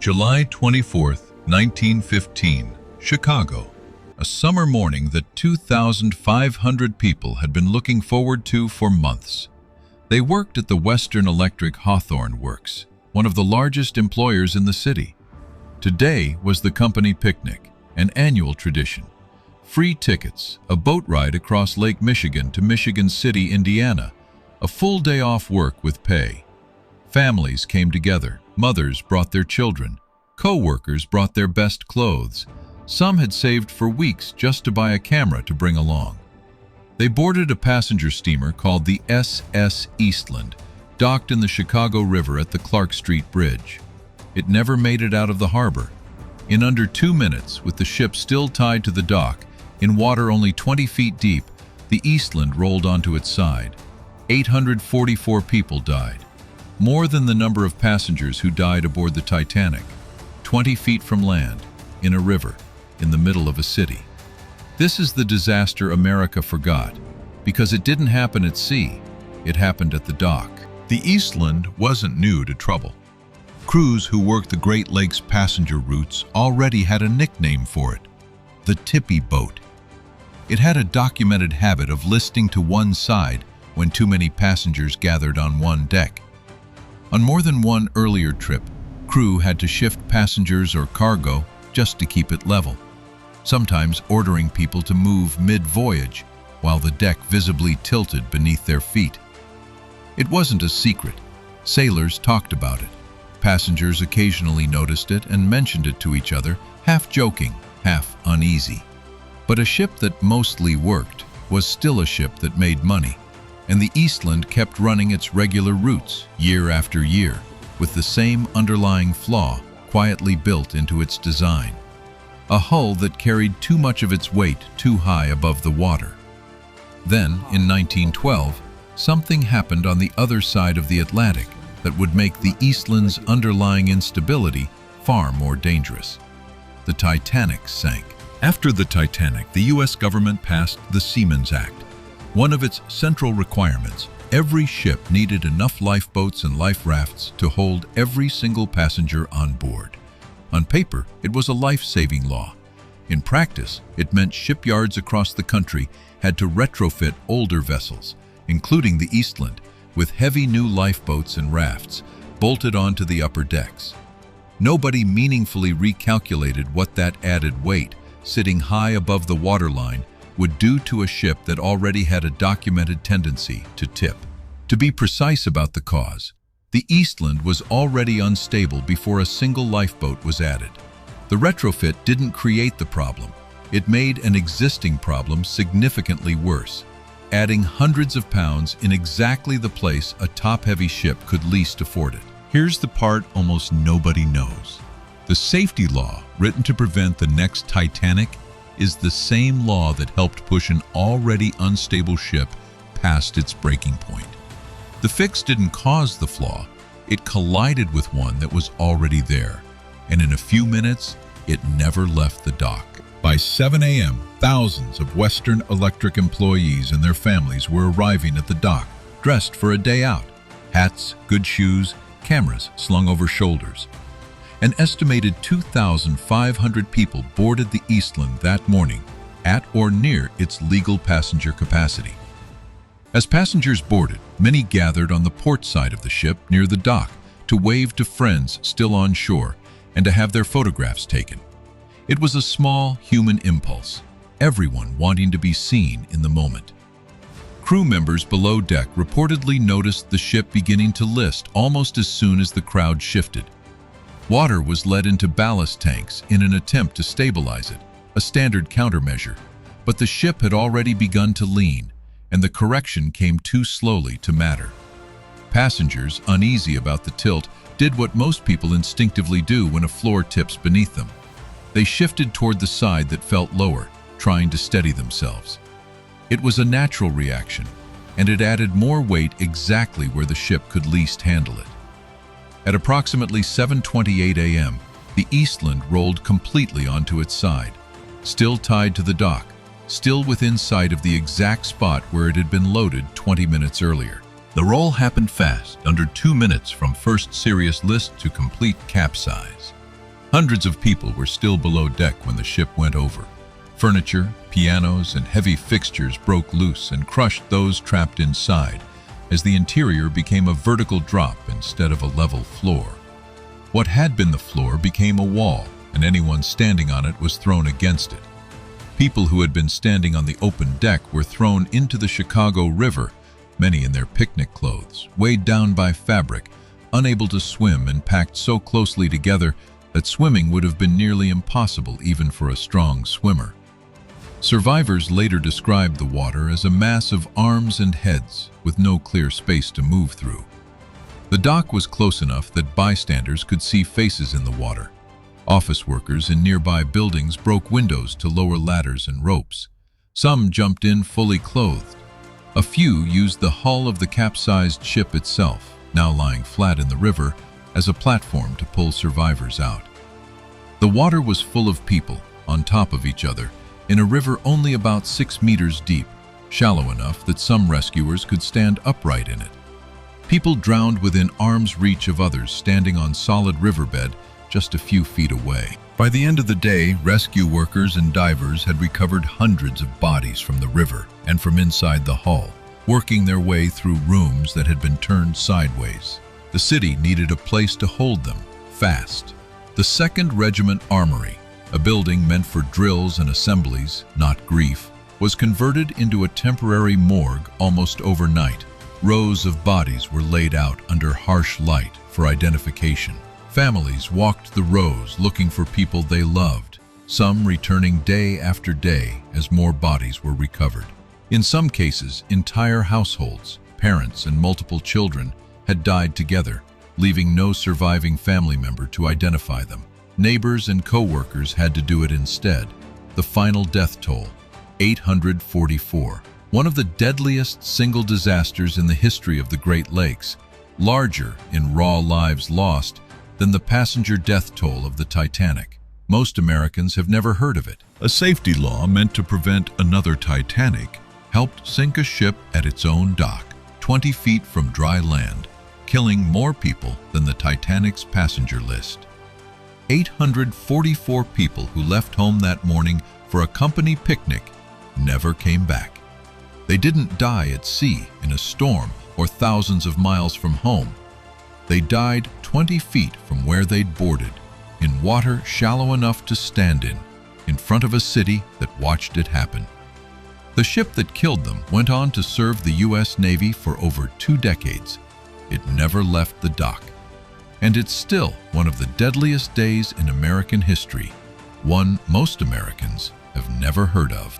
July 24th, 1915, Chicago. A summer morning that 2,500 people had been looking forward to for months. They worked at the Western Electric Hawthorne Works, one of the largest employers in the city. Today was the company picnic, an annual tradition. Free tickets, a boat ride across Lake Michigan to Michigan City, Indiana, a full day off work with pay. Families came together. Mothers brought their children. Co-workers brought their best clothes. Some had saved for weeks just to buy a camera to bring along. They boarded a passenger steamer called the SS Eastland, docked in the Chicago River at the Clark Street Bridge. It never made it out of the harbor. In under 2 minutes, with the ship still tied to the dock, in water only 20 feet deep, the Eastland rolled onto its side. 844 people died. More than the number of passengers who died aboard the Titanic, 20 feet from land, in a river, in the middle of a city. This is the disaster America forgot, because it didn't happen at sea, it happened at the dock. The Eastland wasn't new to trouble. Crews who worked the Great Lakes passenger routes already had a nickname for it, the tippy boat. It had a documented habit of listing to one side when too many passengers gathered on one deck. On more than one earlier trip, crew had to shift passengers or cargo just to keep it level, sometimes ordering people to move mid-voyage while the deck visibly tilted beneath their feet. It wasn't a secret. Sailors talked about it. Passengers occasionally noticed it and mentioned it to each other, half joking, half uneasy. But a ship that mostly worked was still a ship that made money. And the Eastland kept running its regular routes year after year, with the same underlying flaw quietly built into its design. A hull that carried too much of its weight too high above the water. Then, in 1912, something happened on the other side of the Atlantic that would make the Eastland's underlying instability far more dangerous. The Titanic sank. After the Titanic, the U.S. government passed the Seamen Act. One of its central requirements, every ship needed enough lifeboats and life rafts to hold every single passenger on board. On paper, it was a life-saving law. In practice, it meant shipyards across the country had to retrofit older vessels, including the Eastland, with heavy new lifeboats and rafts bolted onto the upper decks. Nobody meaningfully recalculated what that added weight, sitting high above the waterline, would do to a ship that already had a documented tendency to tip. To be precise about the cause, the Eastland was already unstable before a single lifeboat was added. The retrofit didn't create the problem. It made an existing problem significantly worse, adding hundreds of pounds in exactly the place a top-heavy ship could least afford it. Here's the part almost nobody knows. The safety law, written to prevent the next Titanic, is the same law that helped push an already unstable ship past its breaking point. The fix didn't cause the flaw, it collided with one that was already there, and in a few minutes, it never left the dock. By 7 a.m., thousands of Western Electric employees and their families were arriving at the dock, dressed for a day out. Hats, good shoes, cameras slung over shoulders. An estimated 2,500 people boarded the Eastland that morning, at or near its legal passenger capacity. As passengers boarded, many gathered on the port side of the ship near the dock to wave to friends still on shore and to have their photographs taken. It was a small human impulse, everyone wanting to be seen in the moment. Crew members below deck reportedly noticed the ship beginning to list almost as soon as the crowd shifted. Water was let into ballast tanks in an attempt to stabilize it, a standard countermeasure, but the ship had already begun to lean, and the correction came too slowly to matter. Passengers, uneasy about the tilt, did what most people instinctively do when a floor tips beneath them. They shifted toward the side that felt lower, trying to steady themselves. It was a natural reaction, and it added more weight exactly where the ship could least handle it. At approximately 7:28 a.m., the Eastland rolled completely onto its side, still tied to the dock, still within sight of the exact spot where it had been loaded 20 minutes earlier. The roll happened fast, under 2 minutes from first serious list to complete capsize. Hundreds of people were still below deck when the ship went over. Furniture, pianos, and heavy fixtures broke loose and crushed those trapped inside, as the interior became a vertical drop instead of a level floor. What had been the floor became a wall, and anyone standing on it was thrown against it. People who had been standing on the open deck were thrown into the Chicago River, many in their picnic clothes, weighed down by fabric, unable to swim and packed so closely together that swimming would have been nearly impossible even for a strong swimmer. Survivors later described the water as a mass of arms and heads with no clear space to move through. The dock was close enough that bystanders could see faces in the water. Office workers in nearby buildings broke windows to lower ladders and ropes. Some jumped in fully clothed. A few used the hull of the capsized ship itself, now lying flat in the river, as a platform to pull survivors out. The water was full of people, on top of each other, in a river only about 6 meters deep, shallow enough that some rescuers could stand upright in it. People drowned within arm's reach of others standing on solid riverbed just a few feet away. By the end of the day, rescue workers and divers had recovered hundreds of bodies from the river and from inside the hull, working their way through rooms that had been turned sideways. The city needed a place to hold them, fast. The 2nd Regiment Armory, a building meant for drills and assemblies, not grief, was converted into a temporary morgue almost overnight. Rows of bodies were laid out under harsh light for identification. Families walked the rows looking for people they loved, some returning day after day as more bodies were recovered. In some cases, entire households, parents and multiple children, had died together, leaving no surviving family member to identify them. Neighbors and co-workers had to do it instead. The final death toll, 844. One of the deadliest single disasters in the history of the Great Lakes, larger in raw lives lost than the passenger death toll of the Titanic. Most Americans have never heard of it. A safety law meant to prevent another Titanic helped sink a ship at its own dock, 20 feet from dry land, killing more people than the Titanic's passenger list. 844 people who left home that morning for a company picnic never came back. They didn't die at sea in a storm or thousands of miles from home. They died 20 feet from where they'd boarded, in water shallow enough to stand in front of a city that watched it happen. The ship that killed them went on to serve the U.S. Navy for over 2 decades. It never left the dock. And it's still one of the deadliest days in American history, one most Americans have never heard of.